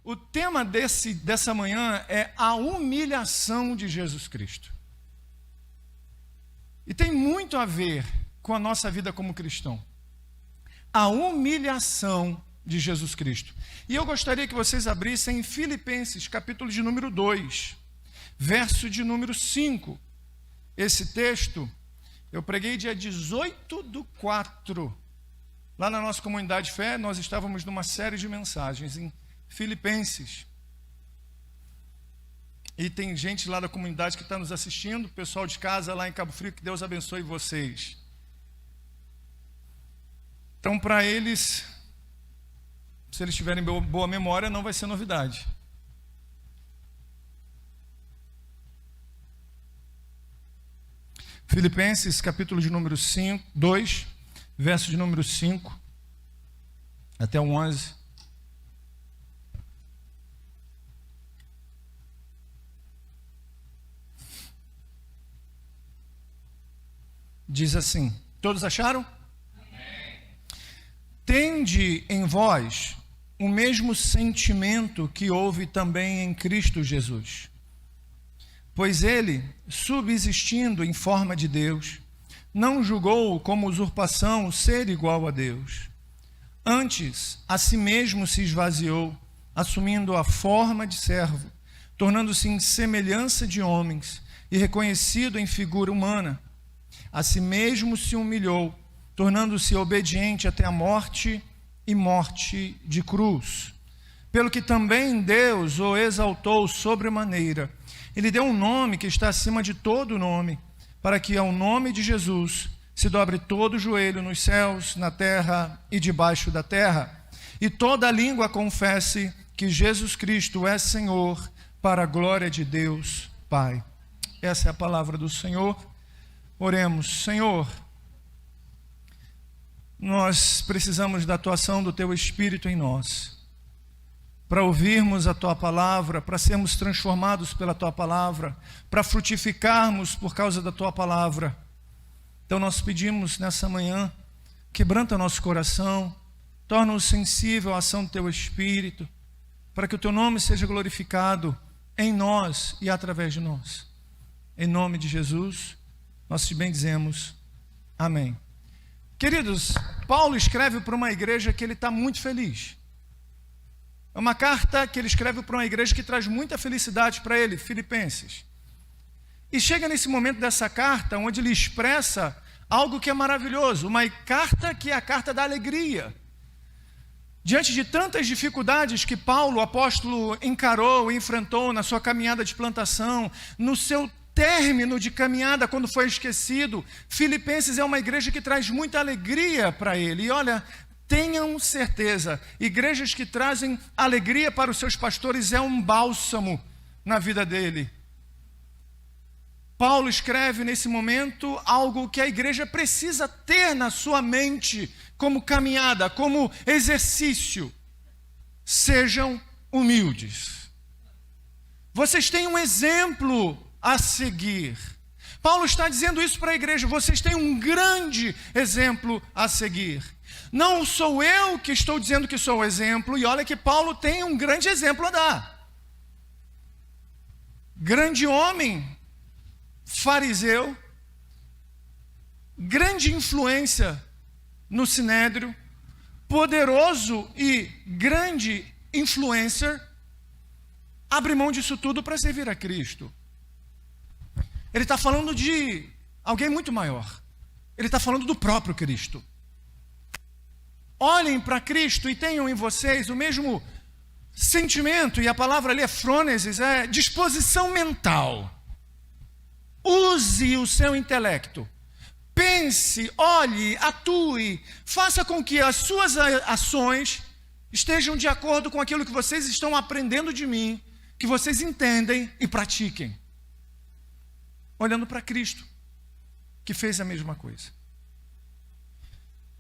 O tema dessa manhã é a humilhação de Jesus Cristo. E tem muito a ver com a nossa vida como cristão. A humilhação de Jesus Cristo. E eu gostaria que vocês abrissem em Filipenses, capítulo de número 2, verso de número 5. Esse texto eu preguei dia 18/4. Lá na nossa comunidade de fé, nós estávamos numa série de mensagens em Filipenses. E tem gente lá da comunidade que está nos assistindo, pessoal de casa lá em Cabo Frio, que Deus abençoe vocês. Então, para eles, se eles tiverem boa memória, não vai ser novidade. Filipenses, capítulo de número 2, verso de número 5 até o 11. Diz assim, todos acharam? Amém. Tende em vós o mesmo sentimento que houve também em Cristo Jesus. Pois ele, subsistindo em forma de Deus, não julgou como usurpação ser igual a Deus. Antes, a si mesmo se esvaziou, assumindo a forma de servo, tornando-se em semelhança de homens e reconhecido em figura humana. A si mesmo se humilhou, tornando-se obediente até a morte e morte de cruz. Pelo que também Deus o exaltou sobremaneira. Ele deu um nome que está acima de todo nome, para que ao nome de Jesus se dobre todo o joelho nos céus, na terra e debaixo da terra, e toda língua confesse que Jesus Cristo é Senhor, para a glória de Deus Pai. Essa é a palavra do Senhor. Oremos. Senhor, nós precisamos da atuação do Teu Espírito em nós, para ouvirmos a Tua palavra, para sermos transformados pela Tua palavra, para frutificarmos por causa da Tua palavra. Então nós pedimos nessa manhã, quebranta nosso coração, torna-nos sensível à ação do Teu Espírito, para que o Teu nome seja glorificado em nós e através de nós. Em nome de Jesus, nós te bendizemos. Amém. Queridos, Paulo escreve para uma igreja que ele está muito feliz. É uma carta que ele escreve para uma igreja que traz muita felicidade para ele, Filipenses. E chega nesse momento dessa carta, onde ele expressa algo que é maravilhoso, uma carta que é a carta da alegria. Diante de tantas dificuldades que Paulo, o apóstolo, encarou e enfrentou na sua caminhada de plantação, no seu término de caminhada, quando foi esquecido, Filipenses é uma igreja que traz muita alegria para ele. E olha, tenham certeza, igrejas que trazem alegria para os seus pastores é um bálsamo na vida dele. Paulo escreve nesse momento algo que a igreja precisa ter na sua mente como caminhada, como exercício. Sejam humildes. Vocês têm um exemplo a seguir. Paulo está dizendo isso para a igreja, vocês têm um grande exemplo a seguir. Não sou eu que estou dizendo que sou o exemplo, e olha que Paulo tem um grande exemplo a dar. Grande homem, fariseu, grande influência no Sinédrio, poderoso e grande influencer, abre mão disso tudo para servir a Cristo. Ele está falando de alguém muito maior. Ele está falando do próprio Cristo. Olhem para Cristo e tenham em vocês o mesmo sentimento, e a palavra ali é frônesis, é disposição mental. Use o seu intelecto. Pense, olhe, atue, faça com que as suas ações estejam de acordo com aquilo que vocês estão aprendendo de mim, que vocês entendem e pratiquem. Olhando para Cristo, que fez a mesma coisa.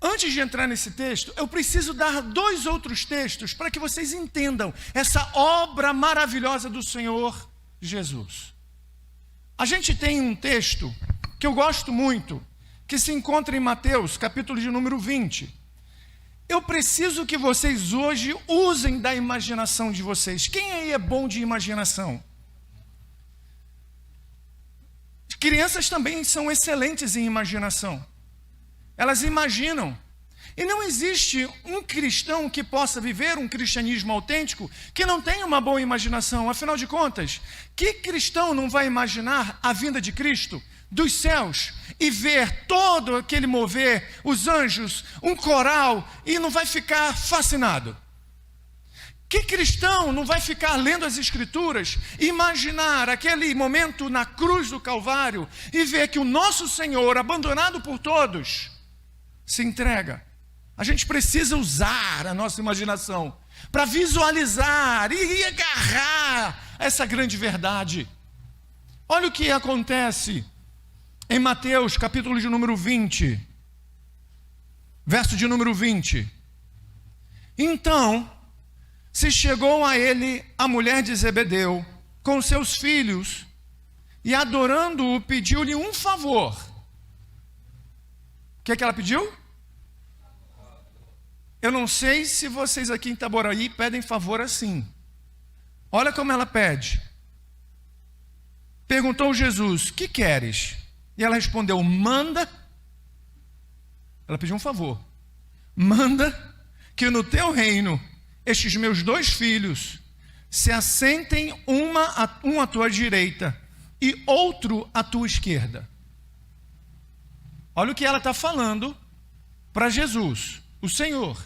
Antes de entrar nesse texto, eu preciso dar 2 outros textos para que vocês entendam essa obra maravilhosa do Senhor Jesus. A gente tem um texto que eu gosto muito, que se encontra em Mateus, capítulo de número 20. Eu preciso que vocês hoje usem da imaginação de vocês. Quem aí é bom de imaginação? Crianças também são excelentes em imaginação. Elas imaginam. E não existe um cristão que possa viver um cristianismo autêntico que não tenha uma boa imaginação. Afinal de contas, que cristão não vai imaginar a vinda de Cristo dos céus e ver todo aquele mover, os anjos, um coral, e não vai ficar fascinado? Que cristão não vai ficar lendo as Escrituras, imaginar aquele momento na cruz do Calvário e ver que o nosso Senhor, abandonado por todos, se entrega? A gente precisa usar a nossa imaginação para visualizar e agarrar essa grande verdade. Olha o que acontece em Mateus, capítulo de número 20, verso de número 20. Então, se chegou a ele a mulher de Zebedeu com seus filhos e, adorando-o, pediu-lhe um favor. O que é que ela pediu? Eu não sei se vocês aqui em Itaboraí pedem favor assim. Olha como ela pede. Perguntou Jesus: que queres? E ela respondeu: manda. Ela pediu um favor. Manda que no teu reino estes meus 2 filhos se assentem um à tua direita e outro à tua esquerda. Olha o que ela está falando para Jesus, o Senhor.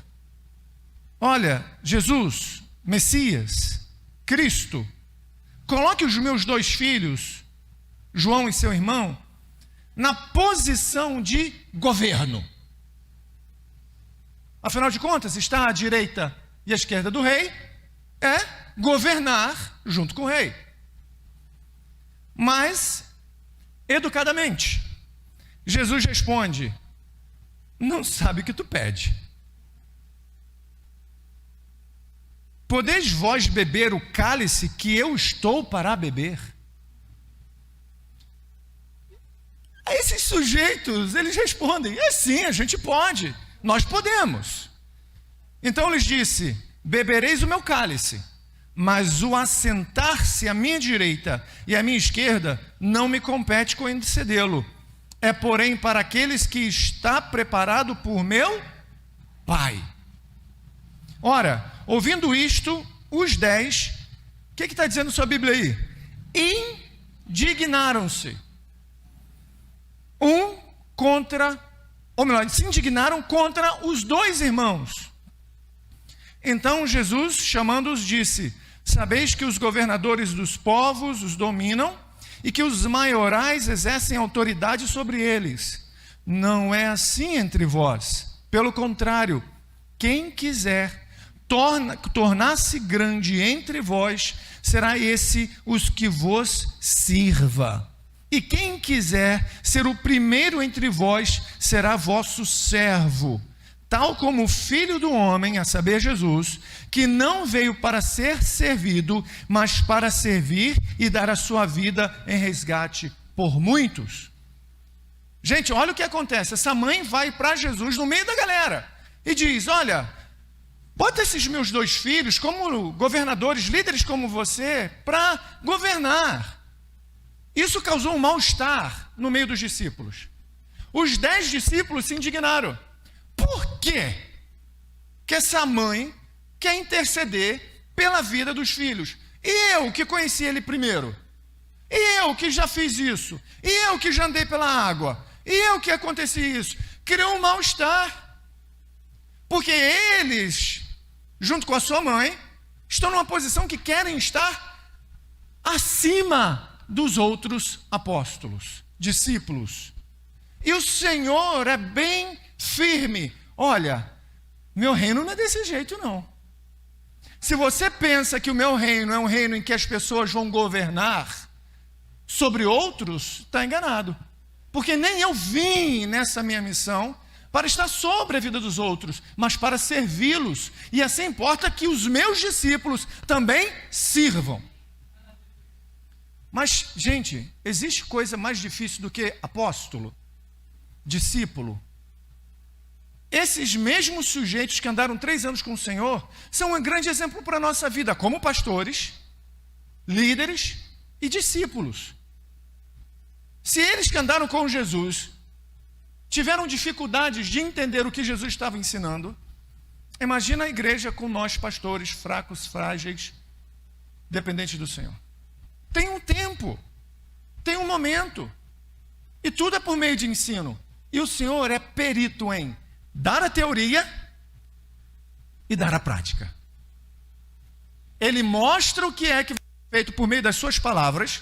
Olha, Jesus, Messias, Cristo, coloque os meus 2 filhos, João e seu irmão, na posição de governo. Afinal de contas, estar à direita e à esquerda do rei é governar junto com o rei. Mas, educadamente, Jesus responde: não sabe o que tu pede. Podeis vós beber o cálice que eu estou para beber? A esses sujeitos, eles respondem: é sim, a gente pode, nós podemos. Então lhes disse: bebereis o meu cálice, mas o assentar-se à minha direita e à minha esquerda não me compete concedê-lo. É, porém, para aqueles que está preparado por meu Pai. Ora, ouvindo isto, os 10, o que está dizendo sua Bíblia aí? Indignaram-se. Se indignaram contra os 2 irmãos. Então Jesus, chamando-os, disse: sabeis que os governadores dos povos os dominam e que os maiorais exercem autoridade sobre eles. Não é assim entre vós. Pelo contrário, quem quiser tornar-se grande entre vós, será esse os que vos sirva. E quem quiser ser o primeiro entre vós, será vosso servo. Tal como o Filho do Homem, a saber, Jesus, que não veio para ser servido, mas para servir e dar a sua vida em resgate por muitos. Gente, olha o que acontece. Essa mãe vai para Jesus no meio da galera e diz: olha, bota esses meus 2 filhos como governadores, líderes como você, para governar. Isso causou um mal-estar no meio dos discípulos. Os 10 discípulos se indignaram. Por quê que essa mãe quer interceder pela vida dos filhos? E eu que conheci ele primeiro? E eu que já fiz isso? E eu que já andei pela água? E eu que aconteceu isso? Criou um mal-estar. Porque eles, junto com a sua mãe, estão numa posição que querem estar acima dos outros apóstolos, discípulos. E o Senhor é bem firme. Olha, meu reino não é desse jeito não. Se você pensa que o meu reino é um reino em que as pessoas vão governar sobre outros, está enganado. Porque nem eu vim nessa minha missão para estar sobre a vida dos outros, mas para servi-los. E assim importa que os meus discípulos também sirvam. Mas, gente, existe coisa mais difícil do que apóstolo, discípulo? Esses mesmos sujeitos que andaram 3 anos com o Senhor são um grande exemplo para a nossa vida, como pastores, líderes e discípulos. Se eles que andaram com Jesus tiveram dificuldades de entender o que Jesus estava ensinando, imagina a igreja com nós pastores fracos, frágeis, dependentes do Senhor. Tem um tempo, tem um momento, e tudo é por meio de ensino. E o Senhor é perito em dar a teoria e dar a prática. Ele mostra o que é que vai ser feito por meio das suas palavras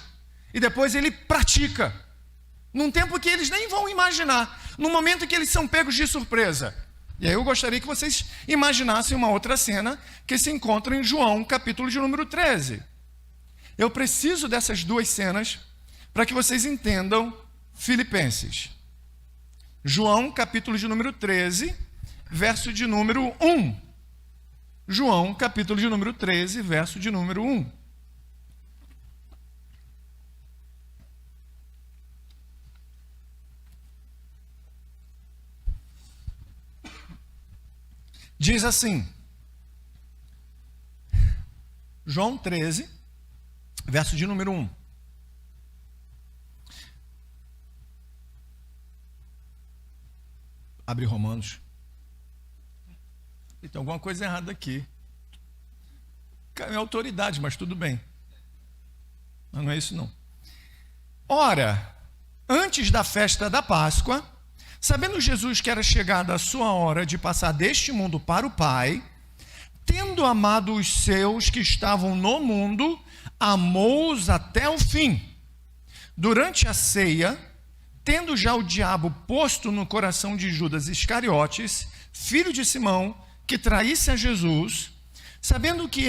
e depois ele pratica. Num tempo que eles nem vão imaginar, no momento em que eles são pegos de surpresa. E aí eu gostaria que vocês imaginassem uma outra cena que se encontra em João, capítulo de número 13. Eu preciso dessas 2 cenas para que vocês entendam Filipenses. João, capítulo de número 13, verso de número 1. João, capítulo de número 13, verso de número 1. Diz assim, João 13, verso de número 1. Abre Romanos. Tem alguma coisa errada aqui. É autoridade, mas tudo bem. Mas não é isso não. Ora, antes da festa da Páscoa, sabendo Jesus que era chegada a sua hora de passar deste mundo para o Pai, tendo amado os seus que estavam no mundo, amou-os até o fim. Durante a ceia, tendo já o diabo posto no coração de Judas Iscariotes, filho de Simão, que traísse a Jesus, sabendo que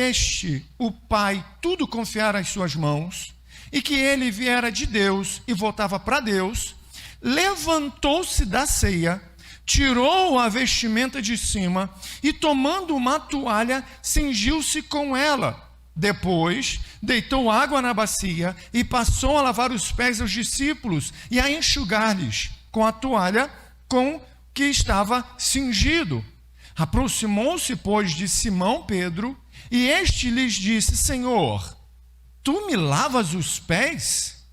o Pai, tudo confiara às suas mãos, e que ele viera de Deus e voltava para Deus, levantou-se da ceia, tirou a vestimenta de cima e, tomando uma toalha, cingiu-se com ela. Depois, deitou água na bacia e passou a lavar os pés aos discípulos e a enxugar-lhes com a toalha com que estava cingido. Aproximou-se, pois, de Simão Pedro e este lhes disse: Senhor, tu me lavas os pés?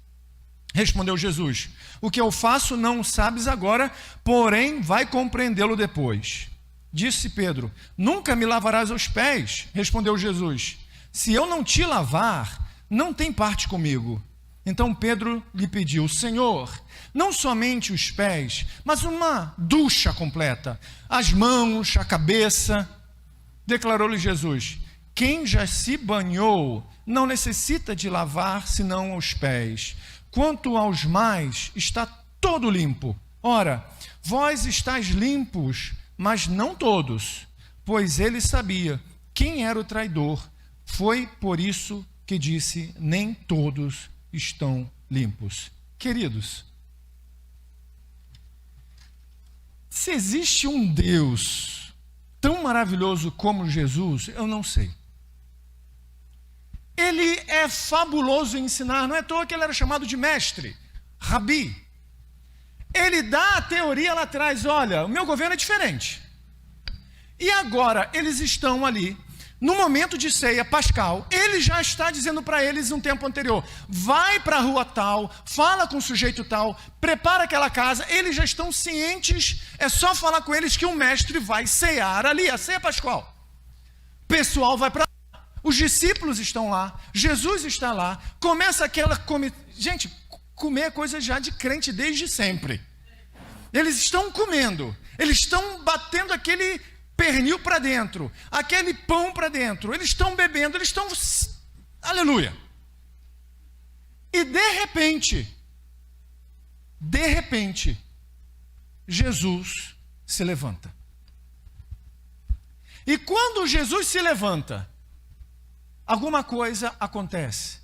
Respondeu Jesus: o que eu faço não sabes agora, porém vai compreendê-lo depois. Disse Pedro: nunca me lavarás os pés. Respondeu Jesus: se eu não te lavar, não tem parte comigo. Então Pedro lhe pediu: Senhor, não somente os pés, mas uma ducha completa, as mãos, a cabeça. Declarou-lhe Jesus: quem já se banhou não necessita de lavar senão os pés. Quanto aos mais, está todo limpo. Ora, vós estáis limpos, mas não todos, pois ele sabia quem era o traidor. Foi por isso que disse: nem todos estão limpos. Queridos, se existe um Deus tão maravilhoso como Jesus, eu não sei. Ele é fabuloso em ensinar, não é à toa que ele era chamado de mestre, rabi. Ele dá a teoria lá atrás: olha, o meu governo é diferente. E agora eles estão ali, no momento de ceia pascal, ele já está dizendo para eles um tempo anterior: vai para a rua tal, fala com o sujeito tal, prepara aquela casa. Eles já estão cientes, é só falar com eles que o mestre vai cear ali, a ceia pascal. O pessoal vai para lá, os discípulos estão lá, Jesus está lá, começa aquela gente, comer é coisa já de crente desde sempre. Eles estão comendo, eles estão batendo aquele pernil para dentro, aquele pão para dentro, eles estão bebendo, eles estão, aleluia. E de repente, Jesus se levanta. E quando Jesus se levanta, alguma coisa acontece.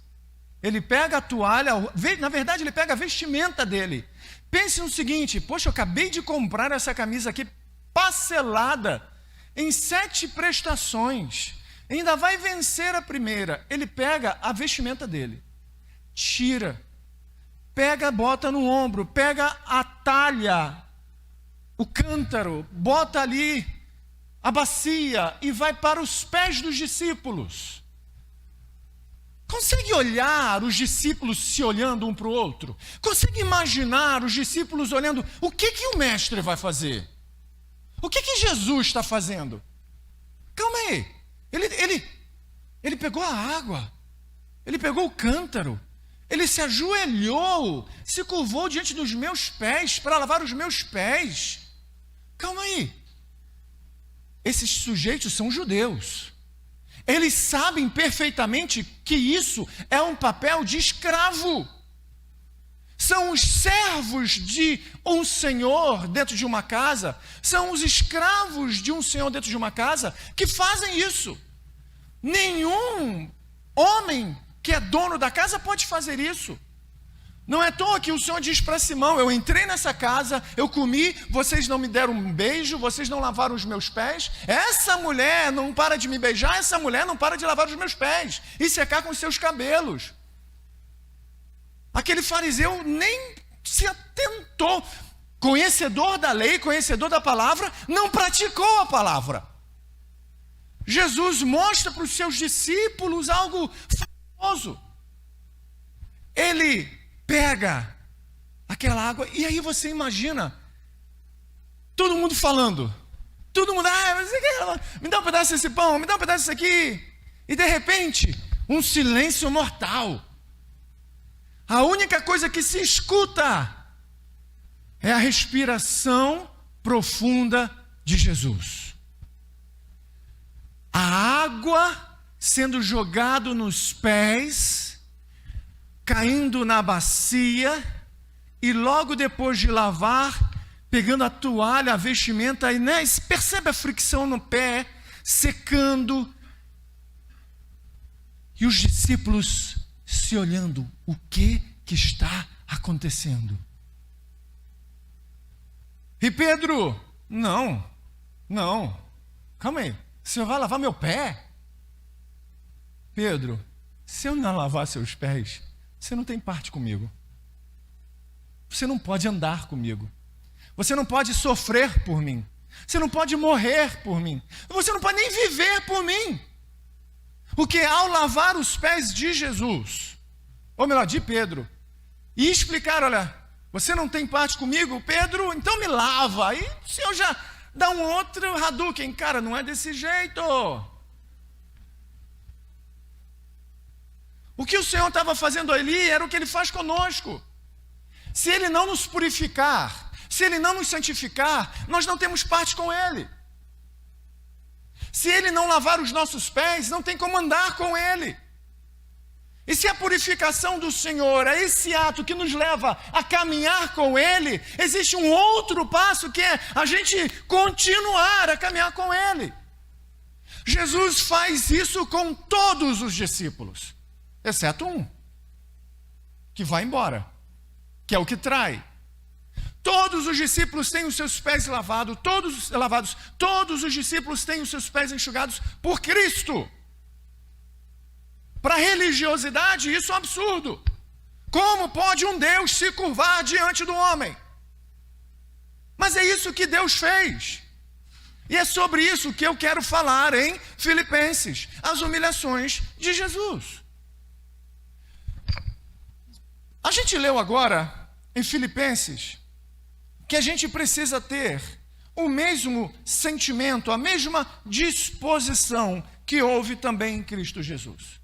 Ele pega a toalha, na verdade ele pega a vestimenta dele. Pense no seguinte: poxa, eu acabei de comprar essa camisa aqui parcelada em 7 prestações, ainda vai vencer a primeira. Ele pega a vestimenta dele, tira, pega, bota no ombro, pega a talha, o cântaro, bota ali a bacia e vai para os pés dos discípulos. Consegue olhar os discípulos se olhando um para o outro? Consegue imaginar os discípulos olhando o que o mestre vai fazer? O que Jesus está fazendo? Calma aí. Ele pegou a água. Ele pegou o cântaro. Ele se ajoelhou, se curvou diante dos meus pés para lavar os meus pés. Calma aí. Esses sujeitos são judeus. Eles sabem perfeitamente que isso é um papel de escravo. São os servos de um senhor dentro de uma casa, são os escravos de um senhor dentro de uma casa que fazem isso. Nenhum homem que é dono da casa pode fazer isso. Não é à toa que o Senhor diz para Simão: eu entrei nessa casa, eu comi, vocês não me deram um beijo, vocês não lavaram os meus pés. Essa mulher não para de me beijar, essa mulher não para de lavar os meus pés e secar com os seus cabelos. Aquele fariseu nem se atentou, conhecedor da lei, conhecedor da palavra, não praticou a palavra. Jesus mostra para os seus discípulos algo famoso. Ele pega aquela água e aí você imagina todo mundo falando, todo mundo, me dá um pedaço desse pão, me dá um pedaço desse aqui, e de repente um silêncio mortal. A única coisa que se escuta é a respiração profunda de Jesus. A água sendo jogada nos pés, caindo na bacia, e logo depois de lavar, pegando a toalha, a vestimenta, e percebe a fricção no pé, secando, e os discípulos se olhando, o que está acontecendo? E Pedro, não, calma aí, o Senhor vai lavar meu pé? Pedro, se eu não lavar seus pés, você não tem parte comigo. Você não pode andar comigo. Você não pode sofrer por mim. Você não pode morrer por mim. Você não pode nem viver por mim. Porque ao lavar os pés de Jesus, ou melhor, de Pedro, e explicar, olha, você não tem parte comigo, Pedro, então me lava. Aí o Senhor já dá um outro Hadouken. Cara, não é desse jeito. O que o Senhor estava fazendo ali era o que Ele faz conosco. Se Ele não nos purificar, se Ele não nos santificar, nós não temos parte com Ele. Se Ele não lavar os nossos pés, não tem como andar com Ele. E se a purificação do Senhor é esse ato que nos leva a caminhar com Ele, existe um outro passo que é a gente continuar a caminhar com Ele. Jesus faz isso com todos os discípulos, exceto um, que vai embora, que é o que trai. Todos os discípulos têm os seus pés lavados, todos os discípulos têm os seus pés enxugados por Cristo. Para a religiosidade, isso é um absurdo. Como pode um Deus se curvar diante do homem? Mas é isso que Deus fez. E é sobre isso que eu quero falar em Filipenses, as humilhações de Jesus. A gente leu agora em Filipenses que a gente precisa ter o mesmo sentimento, a mesma disposição que houve também em Cristo Jesus.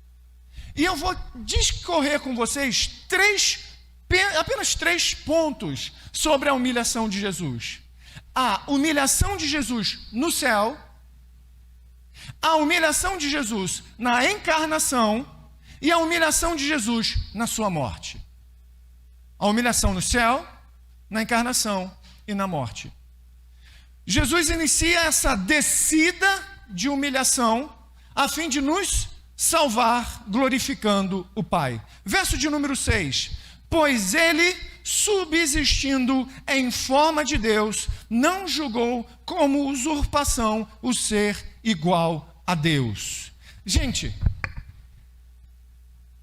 E eu vou discorrer com vocês apenas 3 pontos sobre a humilhação de Jesus. A humilhação de Jesus no céu, a humilhação de Jesus na encarnação e a humilhação de Jesus na sua morte. A humilhação no céu, na encarnação e na morte. Jesus inicia essa descida de humilhação a fim de nos salvar, glorificando o Pai. Verso de número 6. Pois ele, subsistindo em forma de Deus, não julgou como usurpação o ser igual a Deus. Gente,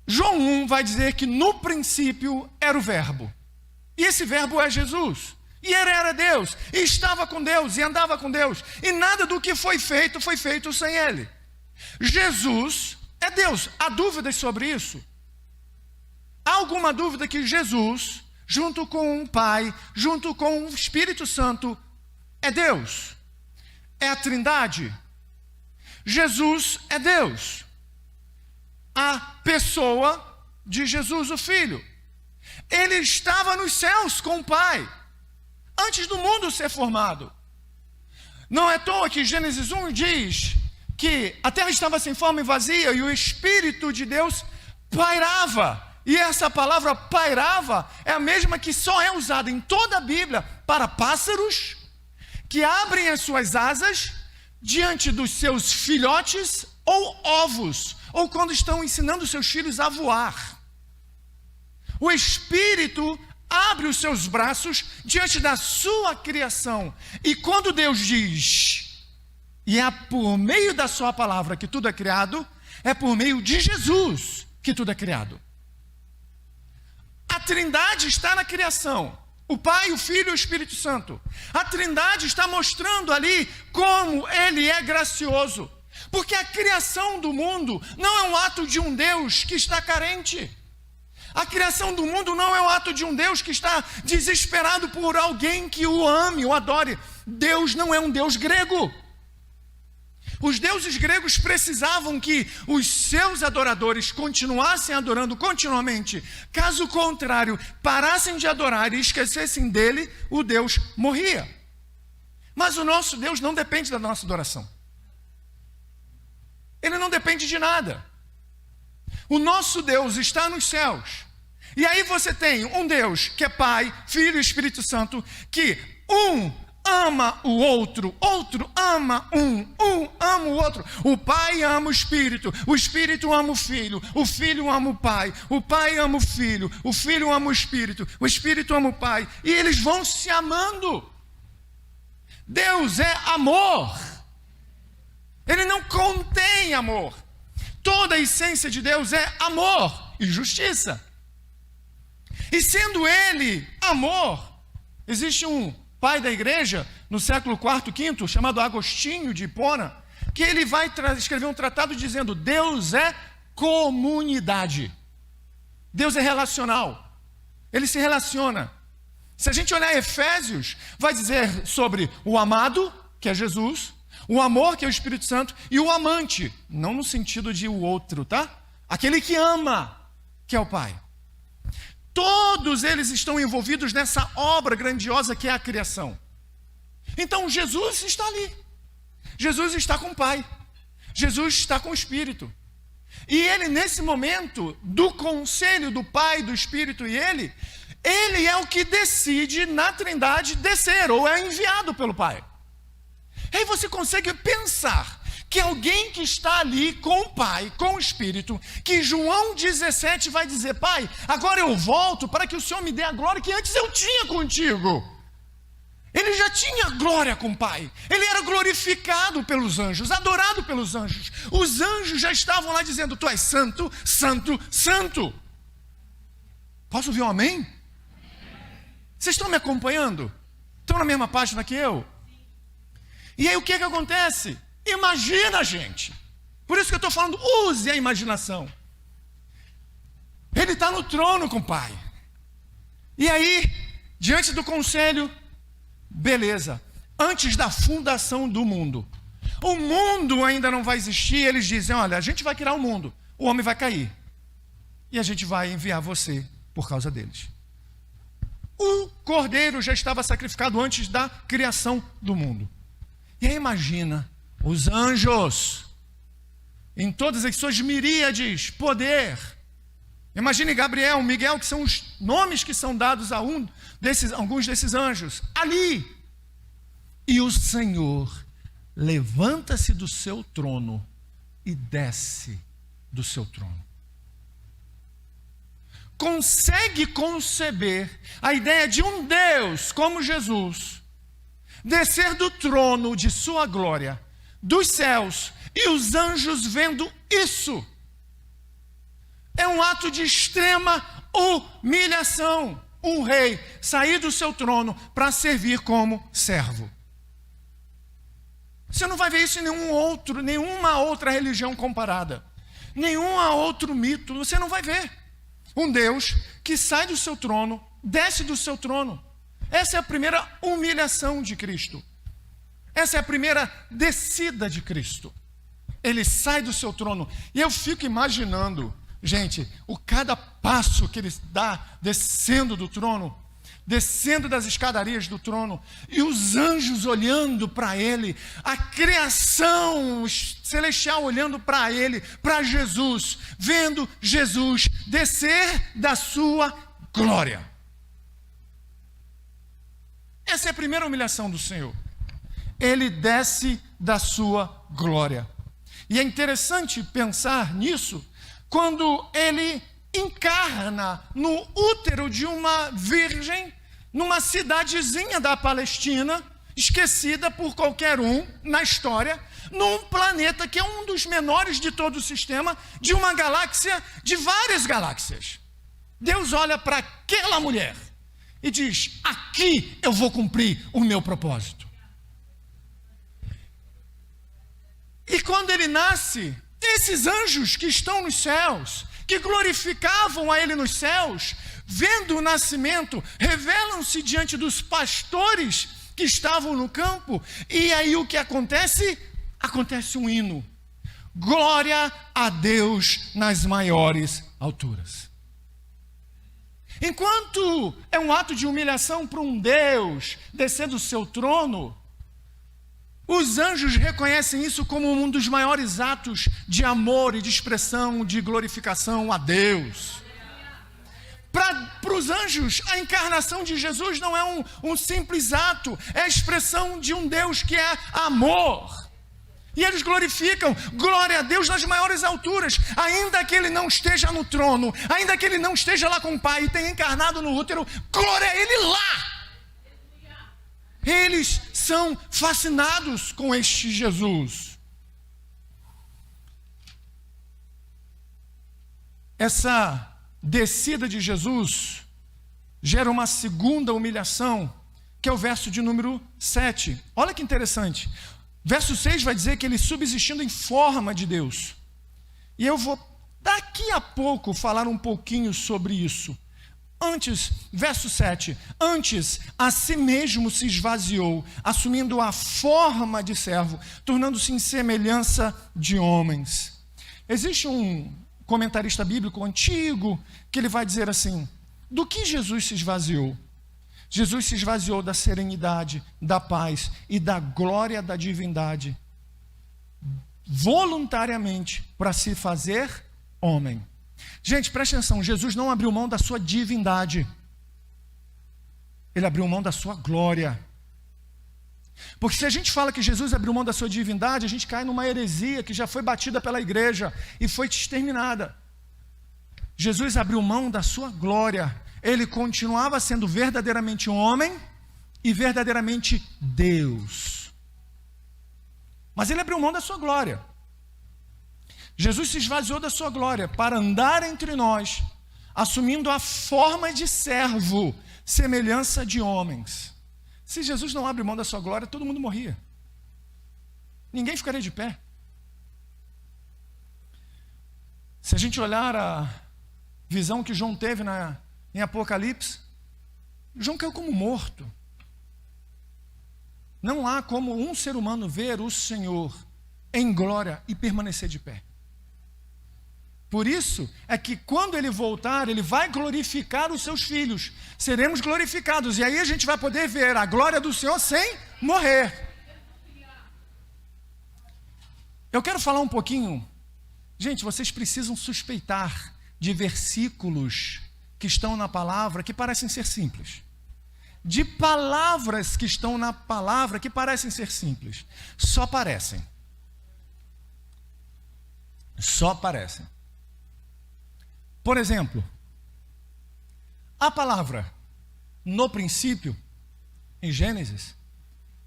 João 1 vai dizer que no princípio era o verbo. E esse verbo é Jesus. E ele era Deus, e estava com Deus, e andava com Deus. E nada do que foi feito sem ele. Jesus é Deus. Há dúvidas sobre isso? Há alguma dúvida que Jesus, junto com o Pai, junto com o Espírito Santo, é Deus? É a Trindade? Jesus é Deus. A pessoa de Jesus, o Filho. Ele estava nos céus com o Pai, antes do mundo ser formado. Não é à toa que Gênesis 1 diz que a terra estava sem forma e vazia, e o Espírito de Deus pairava. E essa palavra pairava é a mesma que só é usada em toda a Bíblia para pássaros que abrem as suas asas diante dos seus filhotes ou ovos, ou quando estão ensinando seus filhos a voar. O Espírito abre os seus braços diante da sua criação. E quando Deus diz, e é por meio da sua palavra que tudo é criado, é por meio de Jesus que tudo é criado. A Trindade está na criação. O Pai, o Filho e o Espírito Santo. A Trindade está mostrando ali como Ele é gracioso. Porque a criação do mundo não é um ato de um Deus que está carente. A criação do mundo não é o ato de um Deus que está desesperado por alguém que o ame, o adore. Deus não é um Deus grego. Os deuses gregos precisavam que os seus adoradores continuassem adorando continuamente. Caso contrário, parassem de adorar e esquecessem dele, o Deus morria. Mas o nosso Deus não depende da nossa adoração. Ele não depende de nada. O nosso Deus está nos céus. E aí você tem um Deus que é Pai, Filho e Espírito Santo, que ama o outro ama um ama o outro. O Pai ama o Espírito ama o Filho ama o Pai ama o Filho ama o Espírito ama o Pai. E eles vão se amando. Deus é amor. Ele não contém amor. Toda a essência de Deus é amor e justiça. E sendo Ele amor, existe um pai da igreja, no século IV, V, chamado Agostinho de Hipona, que ele vai escrever um tratado dizendo: Deus é comunidade. Deus é relacional. Ele se relaciona. Se a gente olhar Efésios, vai dizer sobre o amado, que é Jesus, o amor, que é o Espírito Santo, e o amante, não no sentido de o outro, tá? Aquele que ama, que é o Pai. Todos eles estão envolvidos nessa obra grandiosa que é a criação. Então Jesus está ali. Jesus está com o Pai. Jesus está com o Espírito. E ele, nesse momento do conselho do Pai, do Espírito e ele é o que decide na Trindade descer, ou é enviado pelo Pai. Aí você consegue pensar que alguém que está ali com o Pai, com o Espírito, que João 17 vai dizer: Pai, agora eu volto para que o Senhor me dê a glória que antes eu tinha contigo. Ele já tinha glória com o Pai. Ele era glorificado pelos anjos, adorado pelos anjos. Os anjos já estavam lá dizendo: Tu és santo, santo, santo. Posso ouvir um amém? Vocês estão me acompanhando? Estão na mesma página que eu? E aí o que acontece? Imagina, gente. Por isso que eu estou falando, use a imaginação. Ele está no trono com o Pai. E aí, diante do conselho, beleza. Antes da fundação do mundo. O mundo ainda não vai existir. Eles dizem: olha, a gente vai criar o mundo. O homem vai cair. E a gente vai enviar você por causa deles. O cordeiro já estava sacrificado antes da criação do mundo. E aí imagina os anjos, em todas as suas miríades, poder. Imagine Gabriel, Miguel, que são os nomes que são dados a alguns desses anjos, ali. E o Senhor levanta-se do seu trono e desce do seu trono. Consegue conceber a ideia de um Deus como Jesus descer do trono de sua glória, dos céus, e os anjos vendo isso? É um ato de extrema humilhação. um rei sair do seu trono para servir como servo. Você não vai ver isso em nenhuma outra religião comparada. Nenhum outro mito, você não vai ver. Um Deus que sai do seu trono, desce do seu trono. Essa é a primeira humilhação de Cristo. Essa é a primeira descida de Cristo. Ele sai do seu trono. E eu fico imaginando, gente, cada passo que ele dá descendo do trono, descendo das escadarias do trono, e os anjos olhando para ele, a criação celestial olhando para ele, para Jesus, vendo Jesus descer da sua glória. Essa é a primeira humilhação do Senhor. Ele desce da sua glória. E é interessante pensar nisso quando ele encarna no útero de uma virgem, numa cidadezinha da Palestina, esquecida por qualquer um na história, num planeta que é um dos menores de todo o sistema, de uma galáxia, de várias galáxias. Deus olha para aquela mulher e diz: aqui eu vou cumprir o meu propósito. E quando ele nasce, esses anjos que estão nos céus, que glorificavam a ele nos céus, vendo o nascimento, revelam-se diante dos pastores que estavam no campo, e aí o que acontece? Acontece um hino: glória a Deus nas maiores alturas. Enquanto é um ato de humilhação para um Deus descer do seu trono, os anjos reconhecem isso como um dos maiores atos de amor e de expressão, de glorificação a Deus. Para os anjos, a encarnação de Jesus não é um simples ato, é a expressão de um Deus que é amor. E eles glorificam, glória a Deus nas maiores alturas, ainda que ele não esteja no trono, ainda que ele não esteja lá com o Pai e tenha encarnado no útero, glória a ele lá. Eles são fascinados com este Jesus. Essa descida de Jesus gera uma segunda humilhação, que é o verso de número 7. Olha que interessante. Verso 6 vai dizer que ele subsistindo em forma de Deus. E eu vou daqui a pouco falar um pouquinho sobre isso. Antes, verso 7, antes a si mesmo se esvaziou, assumindo a forma de servo, tornando-se em semelhança de homens. Existe um comentarista bíblico antigo que ele vai dizer assim: do que Jesus se esvaziou? Jesus se esvaziou da serenidade, da paz e da glória da divindade, voluntariamente, para se fazer homem. Gente, preste atenção, Jesus não abriu mão da sua divindade. Ele abriu mão da sua glória. Porque se a gente fala que Jesus abriu mão da sua divindade, a gente cai numa heresia que já foi batida pela igreja e foi exterminada. Jesus abriu mão da sua glória. Ele continuava sendo verdadeiramente homem e verdadeiramente Deus. Mas ele abriu mão da sua glória. Jesus se esvaziou da sua glória para andar entre nós, assumindo a forma de servo, semelhança de homens. Se Jesus não abre mão da sua glória, todo mundo morria. Ninguém ficaria de pé. Se a gente olhar a visão que João teve em Apocalipse, João caiu como morto. Não há como um ser humano ver o Senhor em glória e permanecer de pé. Por isso é que quando ele voltar, ele vai glorificar os seus filhos. Seremos glorificados. E aí a gente vai poder ver a glória do Senhor sem morrer. Eu quero falar um pouquinho. Gente, vocês precisam suspeitar de versículos que estão na palavra que parecem ser simples. De palavras que estão na palavra que parecem ser simples. Só parecem. Só parecem. Por exemplo, a palavra no princípio, em Gênesis,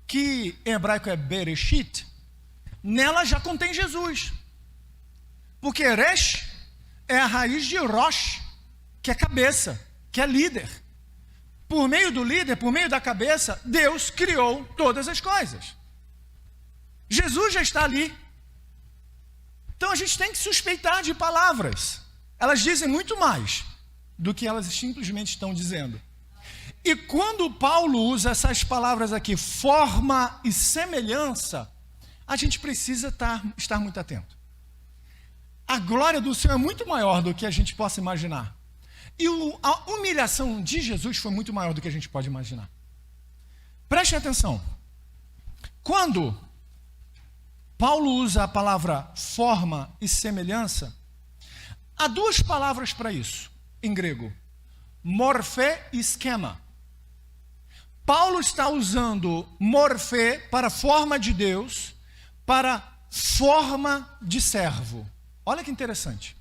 que em hebraico é Bereshit, nela já contém Jesus. Porque Resh é a raiz de Rosh, que é cabeça, que é líder. por meio do líder, por meio da cabeça, Deus criou todas as coisas. Jesus já está ali. Então a gente tem que suspeitar de palavras. Elas dizem muito mais do que elas simplesmente estão dizendo. E quando Paulo usa essas palavras aqui, forma e semelhança, a gente precisa estar muito atento. A glória do Senhor é muito maior do que a gente possa imaginar. E a humilhação de Jesus foi muito maior do que a gente pode imaginar. Prestem atenção. Quando Paulo usa a palavra forma e semelhança, há duas palavras para isso, em grego. Morfé e esquema. Paulo está usando morfé para forma de Deus, para forma de servo. Olha que interessante.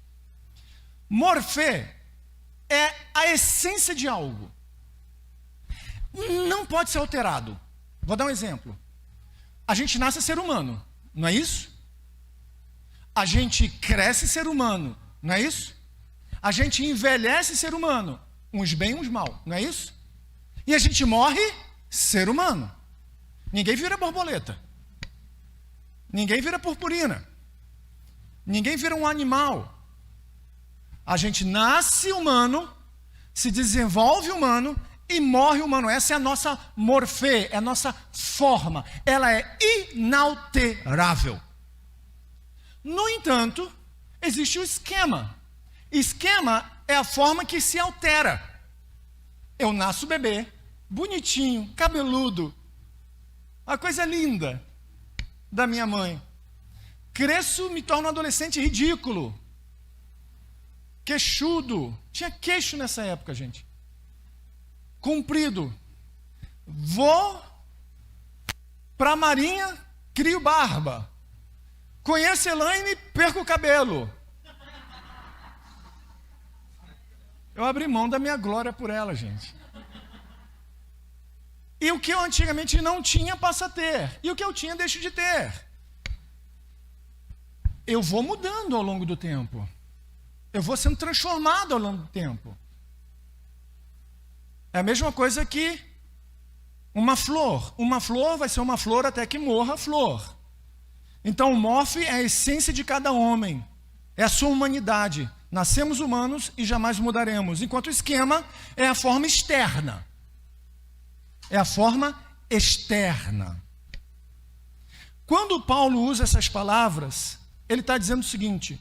Morfé é a essência de algo. Não pode ser alterado. Vou dar um exemplo. A gente nasce ser humano, não é isso? A gente cresce ser humano, não é isso? A gente envelhece ser humano, uns bem, uns mal, não é isso? E a gente morre ser humano. Ninguém vira borboleta. Ninguém vira purpurina. Ninguém vira um animal. A gente nasce humano, se desenvolve humano e morre humano. Essa é a nossa morfê, é a nossa forma. Ela é inalterável. No entanto, existe o esquema. Esquema é a forma que se altera. Eu nasço bebê, bonitinho, cabeludo, uma coisa linda da minha mãe. Cresço, me torno um adolescente ridículo, queixudo. Tinha queixo nessa época, gente. Comprido. Vou para a Marinha, crio barba. Conheço Elaine, perco o cabelo. Eu abri mão da minha glória por ela, gente. E o que eu antigamente não tinha, passo a ter. E o que eu tinha, deixo de ter. Eu vou mudando ao longo do tempo. Eu vou sendo transformado ao longo do tempo. É a mesma coisa que uma flor. Uma flor vai ser uma flor até que morra a flor. Então o morfe é a essência de cada homem. É a sua humanidade. Nascemos humanos e jamais mudaremos. Enquanto o esquema é a forma externa. É a forma externa. Quando Paulo usa essas palavras, ele está dizendo o seguinte.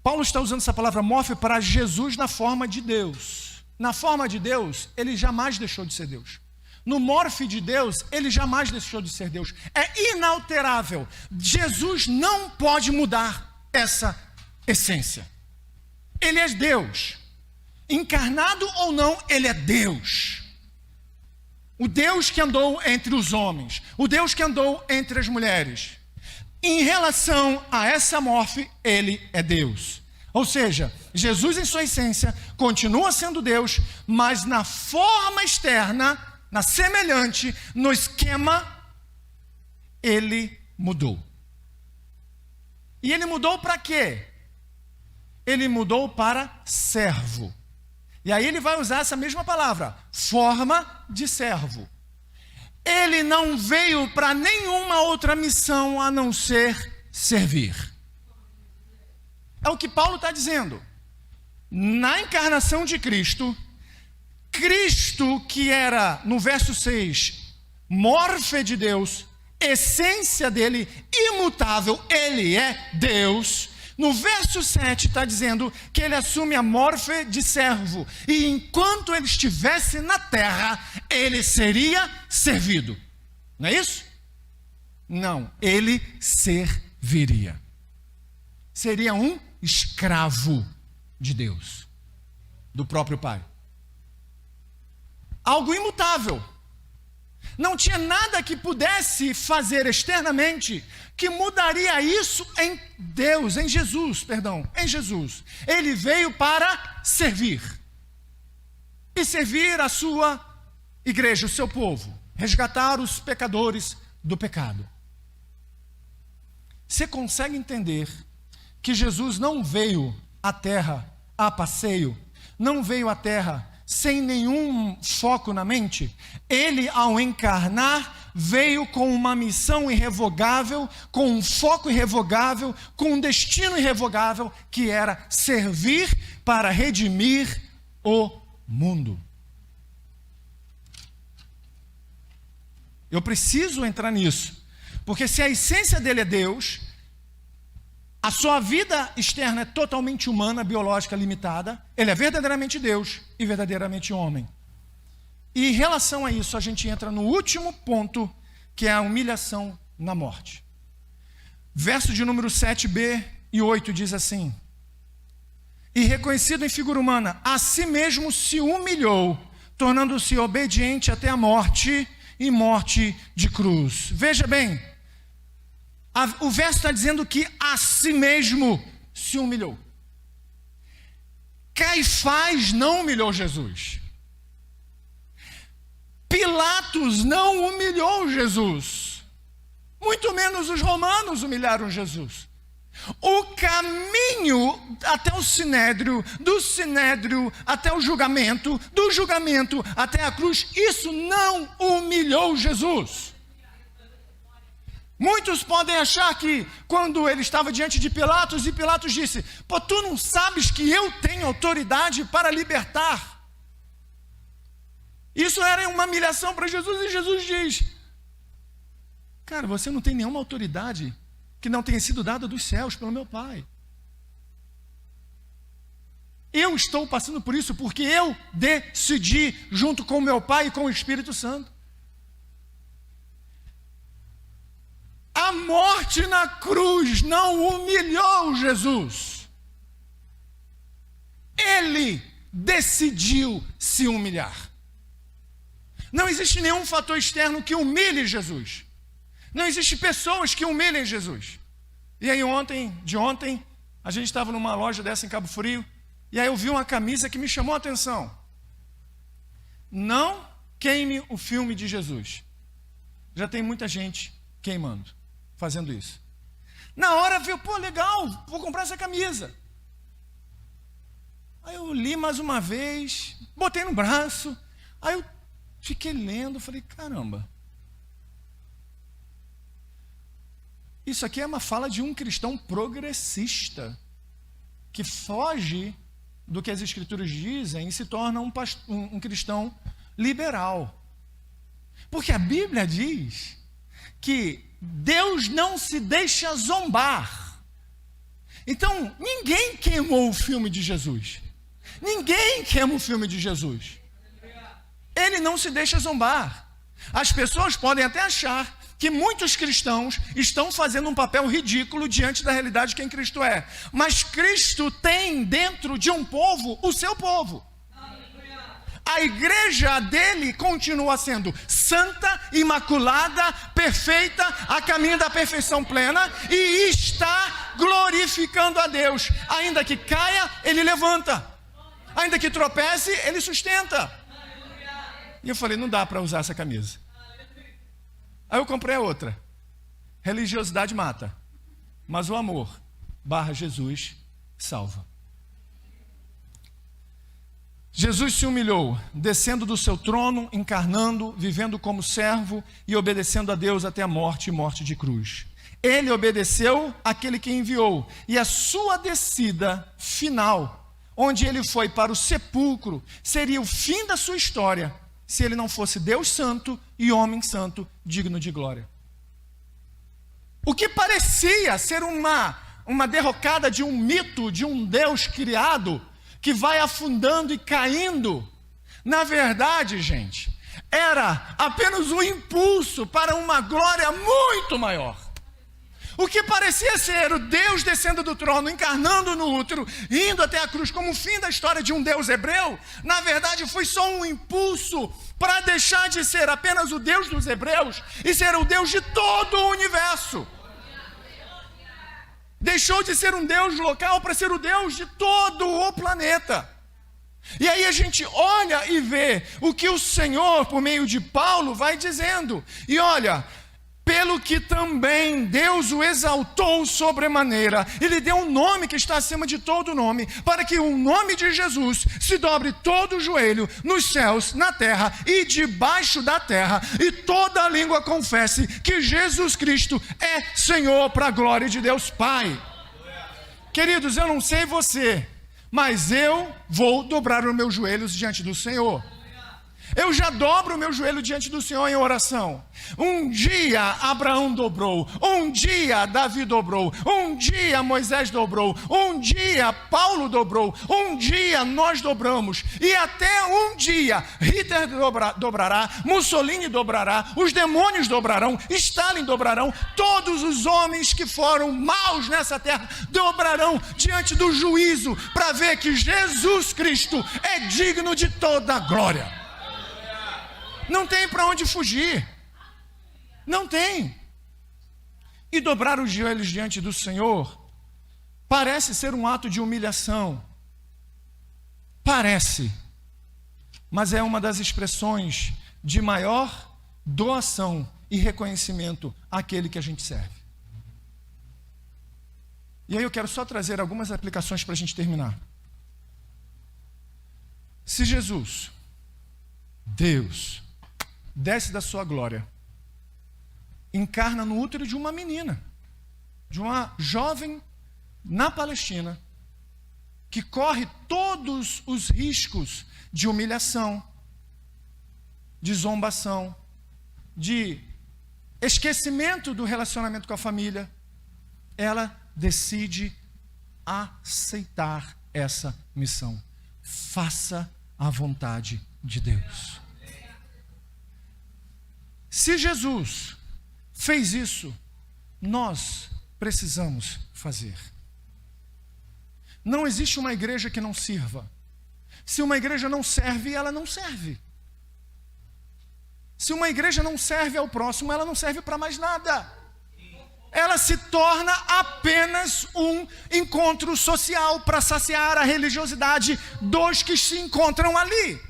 Paulo está usando essa palavra morfe para Jesus na forma de Deus. Na forma de Deus, ele jamais deixou de ser Deus. No morfe de Deus, ele jamais deixou de ser Deus. É inalterável. Jesus não pode mudar essa essência. Ele é Deus. Encarnado ou não, ele é Deus. O Deus que andou entre os homens. O Deus que andou entre as mulheres. Em relação a essa morfe, ele é Deus. Ou seja, Jesus em sua essência continua sendo Deus, mas na forma externa, na semelhante, no esquema, ele mudou. E ele mudou para quê? Ele mudou para servo. E aí ele vai usar essa mesma palavra, forma de servo. Ele não veio para nenhuma outra missão a não ser servir. É o que Paulo está dizendo. Na encarnação de Cristo, Cristo que era, no verso 6, morfe de Deus, essência dele, imutável, ele é Deus. No verso 7 está dizendo que ele assume a morfe de servo. E enquanto ele estivesse na terra, ele seria servido. Não é isso? Não, ele serviria. Seria um escravo de Deus, do próprio Pai. Algo imutável. Não tinha nada que pudesse fazer externamente que mudaria isso em Deus, em Jesus. Ele veio para servir. E servir a sua igreja, o seu povo. Resgatar os pecadores do pecado. Você consegue entender que Jesus não veio à terra a passeio, não veio à Terra sem nenhum foco na mente. Ele, ao encarnar, veio com uma missão irrevogável, com um foco irrevogável, com um destino irrevogável, que era servir para redimir o mundo. Eu preciso entrar nisso, porque se a essência dele é Deus, a sua vida externa é totalmente humana, biológica, limitada, ele é verdadeiramente Deus e verdadeiramente homem. E em relação a isso, a gente entra no último ponto, que é a humilhação na morte. Verso de número 7b e 8 diz assim: e reconhecido em figura humana, a si mesmo se humilhou, tornando-se obediente até a morte, e morte de cruz. Veja bem, o verso está dizendo que a si mesmo se humilhou. Caifás não humilhou Jesus. Pilatos não humilhou Jesus. Muito menos os romanos humilharam Jesus. O caminho até o sinédrio, do sinédrio até o julgamento, do julgamento até a cruz, isso não humilhou Jesus. Muitos podem achar que quando ele estava diante de Pilatos, e Pilatos disse: pô, tu não sabes que eu tenho autoridade para libertar? Isso era uma humilhação para Jesus, e Jesus diz: cara, você não tem nenhuma autoridade que não tenha sido dada dos céus pelo meu Pai. Eu estou passando por isso porque eu decidi, junto com o meu Pai e com o Espírito Santo. A morte na cruz não humilhou Jesus. Ele decidiu se humilhar. Não existe nenhum fator externo que humilhe Jesus. Não existe pessoas que humilhem Jesus. E aí ontem, a gente estava numa loja dessa em Cabo Frio, e aí eu vi uma camisa que me chamou a atenção. Não queime o filme de Jesus. Já tem muita gente queimando, fazendo isso. Na hora viu, pô, legal, vou comprar essa camisa. Aí eu li mais uma vez, botei no braço, aí eu fiquei lendo, falei, caramba. Isso aqui é uma fala de um cristão progressista, que foge do que as Escrituras dizem e se torna um cristão liberal. Porque a Bíblia diz que Deus não se deixa zombar. Então, ninguém queimou o filme de Jesus. Ninguém queima o filme de Jesus. Ele não se deixa zombar. As pessoas podem até achar que muitos cristãos estão fazendo um papel ridículo diante da realidade de quem Cristo é. Mas Cristo tem dentro de um povo o seu povo. A igreja dele continua sendo santa, imaculada, perfeita, a caminho da perfeição plena, e está glorificando a Deus. Ainda que caia, ele levanta. Ainda que tropece, ele sustenta. E eu falei, não dá para usar essa camisa. Aí eu comprei a outra. Religiosidade mata, mas o amor / Jesus salva. Jesus se humilhou, descendo do seu trono, encarnando, vivendo como servo e obedecendo a Deus até a morte e morte de cruz. Ele obedeceu àquele que enviou, e a sua descida final, onde ele foi para o sepulcro, seria o fim da sua história, se ele não fosse Deus santo e homem santo, digno de glória. O que parecia ser uma derrocada de um mito, de um Deus criado, que vai afundando e caindo, na verdade, gente, era apenas um impulso para uma glória muito maior. O que parecia ser o Deus descendo do trono, encarnando no útero, indo até a cruz como o fim da história de um Deus hebreu, na verdade foi só um impulso para deixar de ser apenas o Deus dos hebreus e ser o Deus de todo o universo. Deixou de ser um Deus local para ser o Deus de todo o planeta. E aí a gente olha e vê o que o Senhor, por meio de Paulo, vai dizendo. E olha, pelo que também Deus o exaltou sobremaneira, e lhe deu um nome que está acima de todo nome, para que o nome de Jesus se dobre todo o joelho, nos céus, na terra e debaixo da terra, e toda a língua confesse que Jesus Cristo é Senhor, para a glória de Deus Pai. Queridos, eu não sei você, mas eu vou dobrar os meus joelhos diante do Senhor. Eu já dobro o meu joelho diante do Senhor em oração. Um dia Abraão dobrou, um dia Davi dobrou, um dia Moisés dobrou, um dia Paulo dobrou, um dia nós dobramos, e até um dia Hitler dobrará, Mussolini dobrará, os demônios dobrarão, Stalin dobrarão, todos os homens que foram maus nessa terra dobrarão diante do juízo, para ver que Jesus Cristo é digno de toda a glória. Não tem para onde fugir. Não tem. E dobrar os joelhos diante do Senhor parece ser um ato de humilhação. Parece. Mas é uma das expressões de maior doação e reconhecimento àquele que a gente serve. E aí eu quero só trazer algumas aplicações para a gente terminar. Se Jesus, Deus, desce da sua glória, encarna no útero de uma menina, de uma jovem na Palestina, que corre todos os riscos de humilhação, de zombação, de esquecimento do relacionamento com a família, ela decide aceitar essa missão. Faça a vontade de Deus. Se Jesus fez isso, nós precisamos fazer. Não existe uma igreja que não sirva. Se uma igreja não serve, ela não serve. Se uma igreja não serve ao próximo, ela não serve para mais nada. Ela se torna apenas um encontro social para saciar a religiosidade dos que se encontram ali.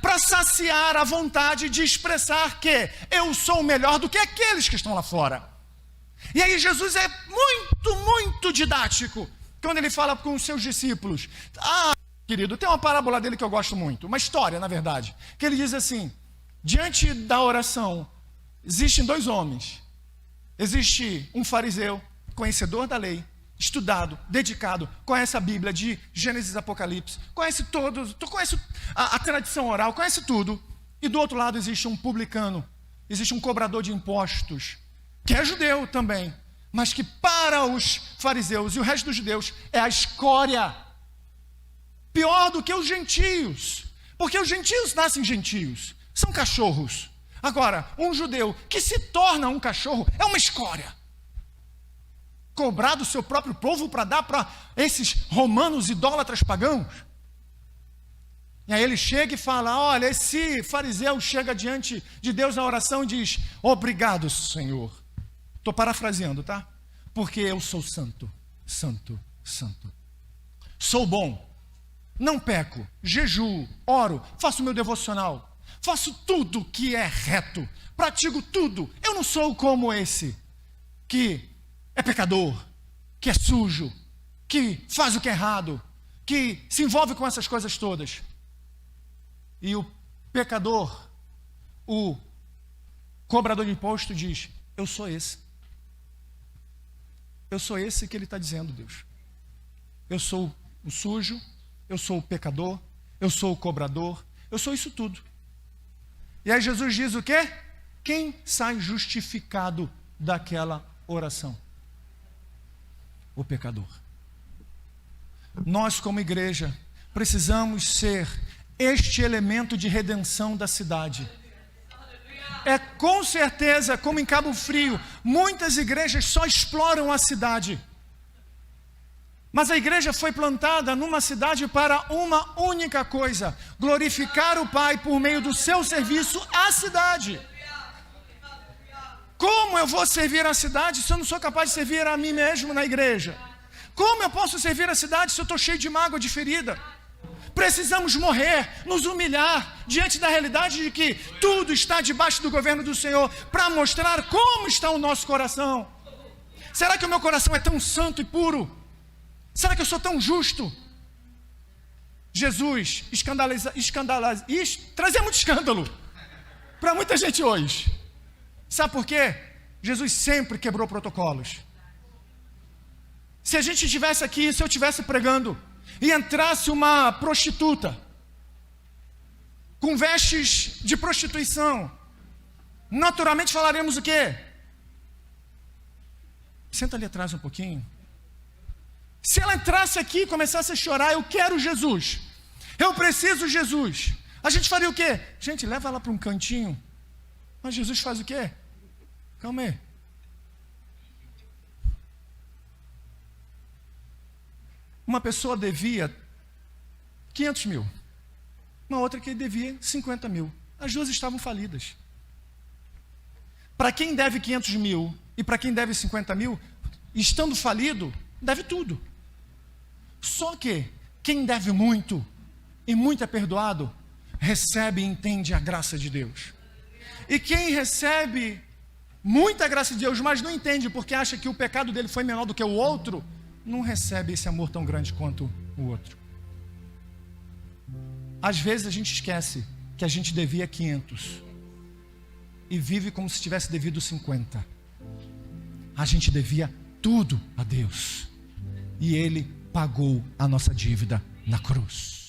Para saciar a vontade de expressar que eu sou melhor do que aqueles que estão lá fora. E aí Jesus é muito didático quando ele fala com os seus discípulos. Querido, tem uma parábola dele que eu gosto muito, uma história, na verdade, que ele diz assim: diante da oração, existem dois homens. Existe um fariseu, conhecedor da lei, estudado, dedicado, conhece a Bíblia de Gênesis e Apocalipse, conhece a tradição oral, conhece tudo. E do outro lado existe um publicano, existe um cobrador de impostos, que é judeu também, mas que para os fariseus e o resto dos judeus é a escória. Pior do que os gentios, porque os gentios nascem gentios, são cachorros. Agora, um judeu que se torna um cachorro é uma escória. Cobrar do seu próprio povo para dar para esses romanos idólatras pagãos. E aí ele chega e fala: olha, esse fariseu chega diante de Deus na oração e diz: obrigado, Senhor. Estou parafraseando, tá? Porque eu sou santo, santo, santo. Sou bom, não peco, jejuo, oro, faço meu devocional, faço tudo que é reto, pratico tudo. Eu não sou como esse que é pecador, que é sujo, que faz o que é errado, que se envolve com essas coisas todas. E o pecador, o cobrador de imposto diz: eu sou esse. Eu sou esse que ele está dizendo, Deus. Eu sou o sujo, eu sou o pecador, eu sou o cobrador, eu sou isso tudo. E aí Jesus diz o quê? Quem sai justificado daquela oração? O pecador. Nós, como igreja, precisamos ser este elemento de redenção da cidade. É com certeza, como em Cabo Frio, muitas igrejas só exploram a cidade. Mas a igreja foi plantada numa cidade para uma única coisa: glorificar o Pai por meio do seu serviço à cidade. Como eu vou servir a cidade se eu não sou capaz de servir a mim mesmo na igreja? Como eu posso servir a cidade se eu estou cheio de mágoa, de ferida? Precisamos morrer, nos humilhar diante da realidade de que tudo está debaixo do governo do Senhor, para mostrar como está o nosso coração. Será que o meu coração é tão santo e puro? Será que eu sou tão justo? Jesus trazia muito escândalo para muita gente hoje. Sabe por quê? Jesus sempre quebrou protocolos. Se a gente estivesse aqui, se eu estivesse pregando, e entrasse uma prostituta, com vestes de prostituição, naturalmente falaremos o quê? Senta ali atrás um pouquinho. Se ela entrasse aqui e começasse a chorar, eu quero Jesus, eu preciso Jesus, a gente faria o quê? Gente, leva ela para um cantinho. Mas Jesus faz o quê? Calma aí. Uma pessoa devia 500 mil, uma outra que devia 50 mil. As duas estavam falidas. Para quem deve 500 mil e para quem deve 50 mil, estando falido, deve tudo. Só que quem deve muito e muito é perdoado, recebe e entende a graça de Deus. E quem recebe muita graça de Deus, mas não entende porque acha que o pecado dele foi menor do que o outro, não recebe esse amor tão grande quanto o outro. Às vezes a gente esquece que a gente devia 500 e vive como se tivesse devido 50. A gente devia tudo a Deus e Ele pagou a nossa dívida na cruz.